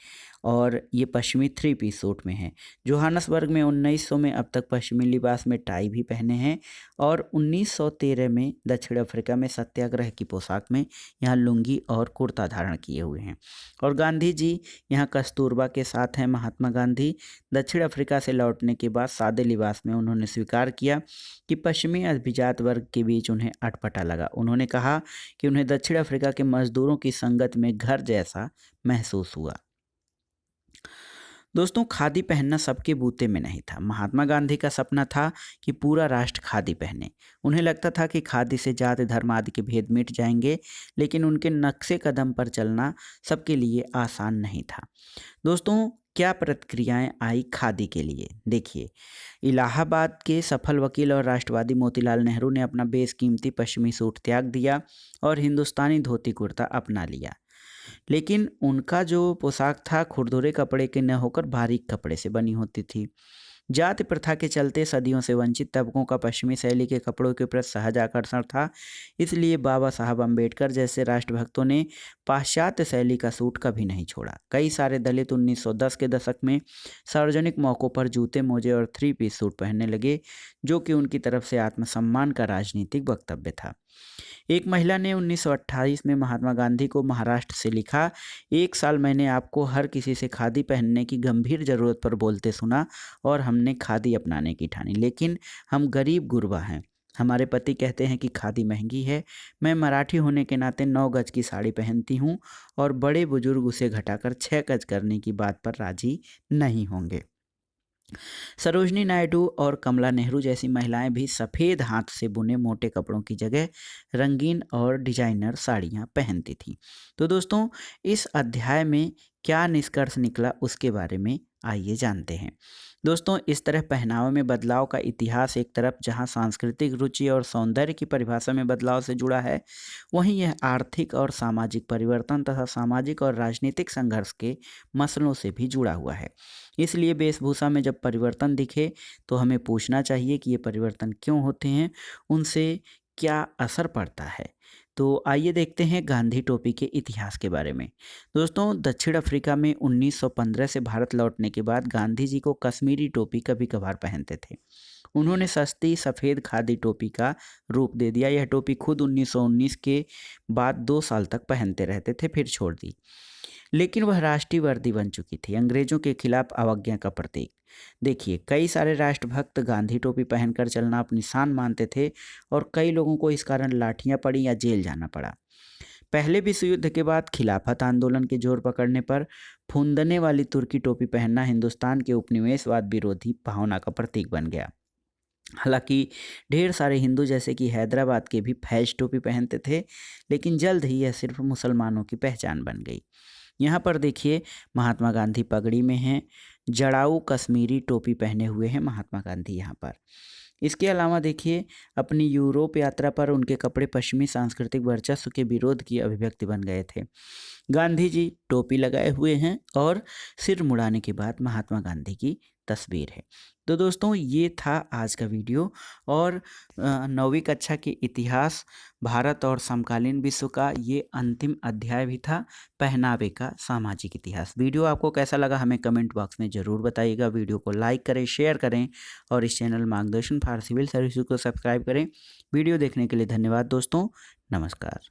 Speaker 1: और ये पश्चिमी 3 पीस सूट में है। जोहानसबर्ग में 1900 में अब तक पश्चिमी लिबास में टाई भी पहने हैं, और 1913 में दक्षिण अफ्रीका में सत्याग्रह की पोशाक में यहाँ लुंगी और कुर्ता धारण किए हुए हैं। और गांधी जी यहाँ कस्तूरबा के साथ हैं। महात्मा गांधी दक्षिण अफ्रीका से लौटने के बाद सादे लिबास में उन्होंने स्वीकार किया कि पश्चिमी अभिजात वर्ग के बीच उन्हें अटपटा लगा। उन्होंने कहा कि उन्हें दक्षिण अफ्रीका के मजदूरों की संगत में घर जैसा महसूस हुआ। दोस्तों, खादी पहनना सबके बूते में नहीं था। महात्मा गांधी का सपना था कि पूरा राष्ट्र खादी पहने। उन्हें लगता था कि खादी से जाति धर्म आदि के भेद मिट जाएंगे, लेकिन उनके नक्शे कदम पर चलना सबके लिए आसान नहीं था। दोस्तों, क्या प्रतिक्रियाएं आई खादी के लिए, देखिए। इलाहाबाद के सफल वकील और राष्ट्रवादी मोतीलाल नेहरू ने अपना बेशकीमती पश्चिमी सूट त्याग दिया और हिंदुस्तानी धोती कुर्ता अपना लिया, लेकिन उनका जो पोशाक था खुरदुरे कपड़े के न होकर बारीक कपड़े से बनी होती थी। जाति प्रथा के चलते सदियों से वंचित तबकों का पश्चिमी शैली के कपड़ों के प्रति सहज आकर्षण था। इसलिए बाबा साहब अम्बेडकर जैसे राष्ट्रभक्तों ने पाश्चात्य शैली का सूट कभी नहीं छोड़ा। कई सारे दलित 1910 के दशक में सार्वजनिक मौक़ों पर जूते, मोजे और 3 पीस सूट पहनने लगे, जो कि उनकी तरफ से आत्मसम्मान का राजनीतिक वक्तव्य था। एक महिला ने 1928 में महात्मा गांधी को महाराष्ट्र से लिखा, 1 साल मैंने आपको हर किसी से खादी पहनने की गंभीर ज़रूरत पर बोलते सुना और हमने खादी अपनाने की ठानी, लेकिन हम गरीब गुरबा हैं। हमारे पति कहते हैं कि खादी महंगी है। मैं मराठी होने के नाते 9 गज की साड़ी पहनती हूँ और बड़े बुजुर्ग उसे घटाकर 6 गज करने की बात पर राजी नहीं होंगे। सरोजनी नायडू और कमला नेहरू जैसी महिलाएं भी सफ़ेद हाथ से बुने मोटे कपड़ों की जगह रंगीन और डिजाइनर साड़ियां पहनती थीं। तो दोस्तों, इस अध्याय में क्या निष्कर्ष निकला उसके बारे में आइए जानते हैं। दोस्तों, इस तरह पहनावे में बदलाव का इतिहास एक तरफ जहां सांस्कृतिक रुचि और सौंदर्य की परिभाषा में बदलाव से जुड़ा है, वहीं यह आर्थिक और सामाजिक परिवर्तन तथा सामाजिक और राजनीतिक संघर्ष के मसलों से भी जुड़ा हुआ है। इसलिए वेशभूषा में जब परिवर्तन दिखे तो हमें पूछना चाहिए कि ये परिवर्तन क्यों होते हैं, उनसे क्या असर पड़ता है। तो आइए देखते हैं गांधी टोपी के इतिहास के बारे में। दोस्तों, दक्षिण अफ्रीका में 1915 से भारत लौटने के बाद गांधी जी को कश्मीरी टोपी कभी कभार पहनते थे। उन्होंने सस्ती सफ़ेद खादी टोपी का रूप दे दिया। यह टोपी खुद 1919 के बाद 2 साल तक पहनते रहते थे, फिर छोड़ दी, लेकिन वह राष्ट्रीय वर्दी बन चुकी थी, अंग्रेजों के खिलाफ अवज्ञा का प्रतीक। देखिए, कई सारे राष्ट्रभक्त गांधी टोपी पहनकर चलना अपनी शान मानते थे और कई लोगों को इस कारण लाठियां पड़ी या जेल जाना पड़ा। पहले विश्व युद्ध के बाद खिलाफत आंदोलन के जोर पकड़ने पर फूंदने वाली तुर्की टोपी पहनना हिंदुस्तान के उपनिवेशवाद विरोधी भावना का प्रतीक बन गया। हालांकि ढेर सारे हिंदू जैसे कि हैदराबाद के भी फैज टोपी पहनते थे, लेकिन जल्द ही यह सिर्फ मुसलमानों की पहचान बन गई। यहाँ पर देखिए महात्मा गांधी पगड़ी में हैं, जड़ाऊ कश्मीरी टोपी पहने हुए हैं महात्मा गांधी यहाँ पर। इसके अलावा देखिए अपनी यूरोप यात्रा पर उनके कपड़े पश्चिमी सांस्कृतिक वर्चस्व के विरोध की अभिव्यक्ति बन गए थे। गांधी जी टोपी लगाए हुए हैं और सिर मुड़ाने के बाद महात्मा गांधी की तस्वीर है। तो दोस्तों ये था आज का वीडियो और 9वीं कक्षा के इतिहास भारत और समकालीन विश्व का ये अंतिम अध्याय भी था, पहनावे का सामाजिक इतिहास। वीडियो आपको कैसा लगा हमें कमेंट बॉक्स में ज़रूर बताइएगा। वीडियो को लाइक करें, शेयर करें और इस चैनल मार्गदर्शन फॉर सिविल सर्विसेज को सब्सक्राइब करें। वीडियो देखने के लिए धन्यवाद दोस्तों, नमस्कार।